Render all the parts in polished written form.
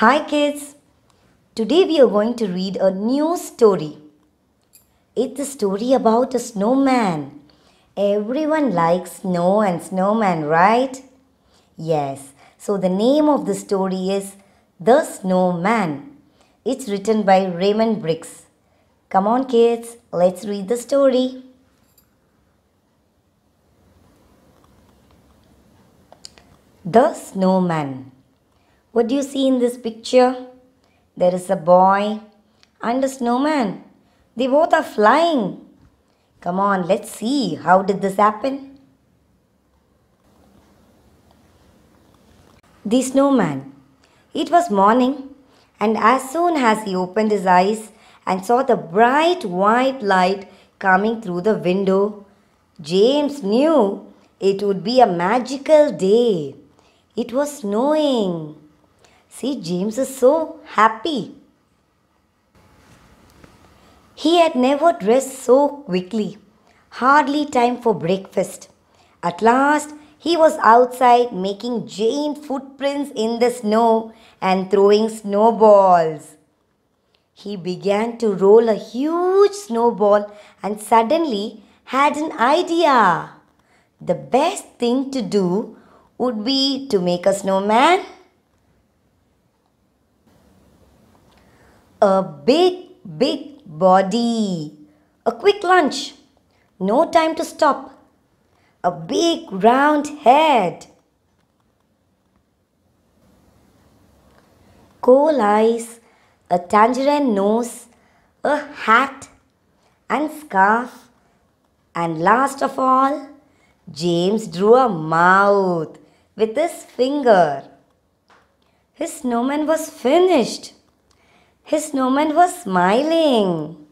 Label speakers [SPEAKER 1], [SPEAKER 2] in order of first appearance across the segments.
[SPEAKER 1] Hi kids, today we are going to read a new story. It's a story about a snowman. Everyone likes snow and snowman, right? Yes, so the name of the story is The Snowman. It's written by Raymond Briggs. Come on kids, let's read the story. The Snowman. What do you see in this picture? There is a boy and a snowman. They both are flying. Come on, let's see. How did this happen? The snowman. It was morning, and as soon as he opened his eyes and saw the bright white light coming through the window, James knew it would be a magical day. It was snowing. See, James is so happy. He had never dressed so quickly. Hardly time for breakfast. At last, he was outside making giant footprints in the snow and throwing snowballs. He began to roll a huge snowball and suddenly had an idea. The best thing to do would be to make a snowman. A big body. A quick lunch. No time to stop. A big round head. Coal eyes. A tangerine nose. A hat. And scarf. And last of all, James drew a mouth with his finger. His snowman was finished. His snowman was smiling.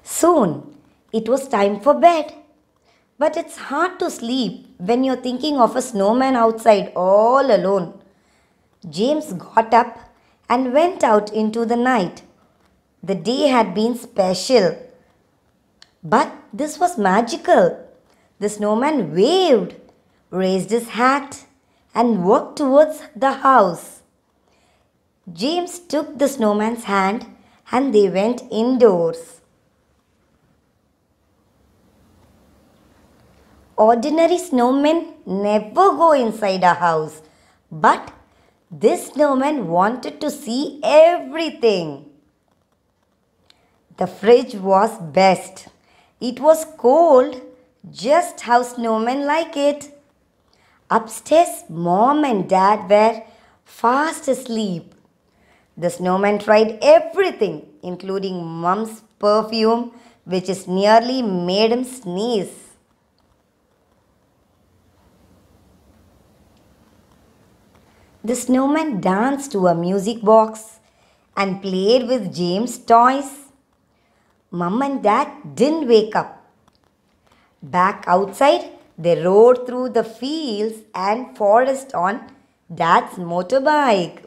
[SPEAKER 1] Soon, it was time for bed. But it's hard to sleep when you're thinking of a snowman outside all alone. James got up and went out into the night. The day had been special. But this was magical. The snowman waved, raised his hat, and walked towards the house. James took the snowman's hand and they went indoors. Ordinary snowmen never go inside a house, but this snowman wanted to see everything. The fridge was best. It was cold, just how snowmen like it. Upstairs, Mom and Dad were fast asleep. The snowman tried everything, including Mom's perfume, which is nearly made him sneeze. The snowman danced to a music box and played with James' toys. Mom and Dad didn't wake up. Back outside, they rode through the fields and forest on Dad's motorbike.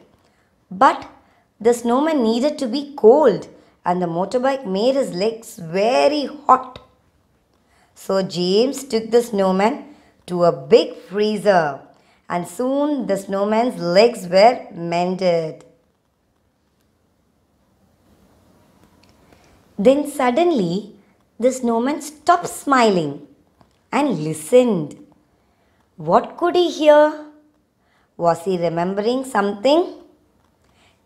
[SPEAKER 1] But the snowman needed to be cold and the motorbike made his legs very hot. So James took the snowman to a big freezer and soon the snowman's legs were mended. Then suddenly the snowman stopped smiling and listened. What could he hear? Was he remembering something?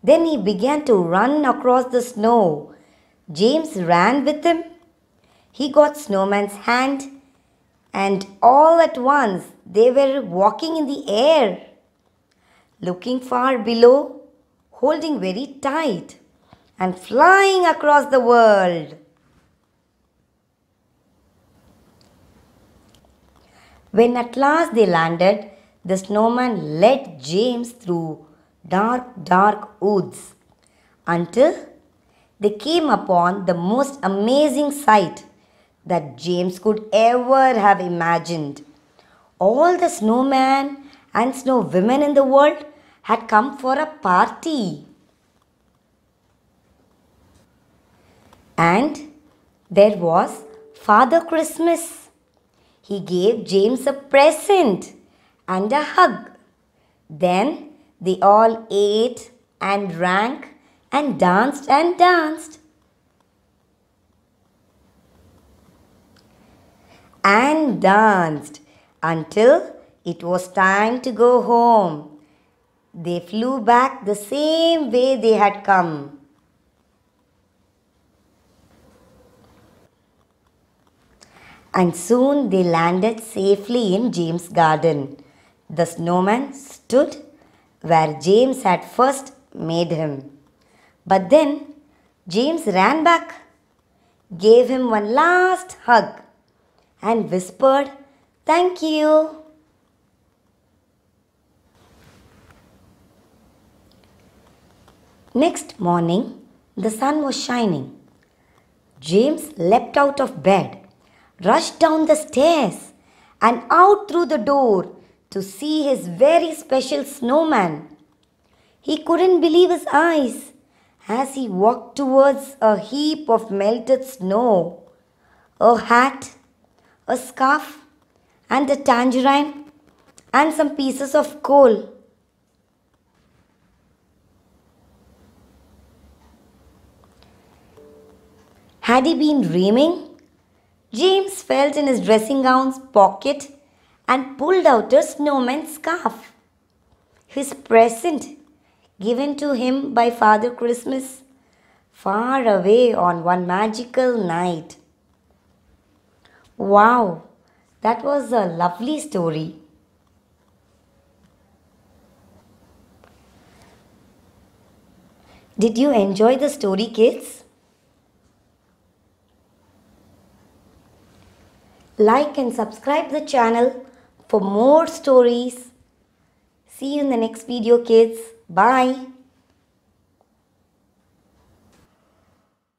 [SPEAKER 1] Then he began to run across the snow. James ran with him. He got Snowman's hand and all at once they were walking in the air, looking far below, holding very tight and flying across the world. When at last they landed, the snowman led James through dark woods until they came upon the most amazing sight that James could ever have imagined. All the snowmen and snow women in the world had come for a party. And there was Father Christmas. He gave James a present and a hug. Then They all ate and drank and danced and danced. And danced until it was time to go home. They flew back the same way they had come. And soon they landed safely in James' garden. The snowman stood where James had first made him. But then James ran back, gave him one last hug, and whispered, "Thank you." Next morning, the sun was shining. James leapt out of bed, rushed down the stairs, and out through the door to see his very special snowman. He couldn't believe his eyes as he walked towards a heap of melted snow, a hat, a scarf, and a tangerine, and some pieces of coal. Had he been dreaming? James felt in his dressing gown's pocket and pulled out a snowman's scarf. His present, given to him by Father Christmas, far away on one magical night. Wow, that was a lovely story. Did you enjoy the story, kids? Like and subscribe the channel for more stories. See you in the next video, kids. Bye.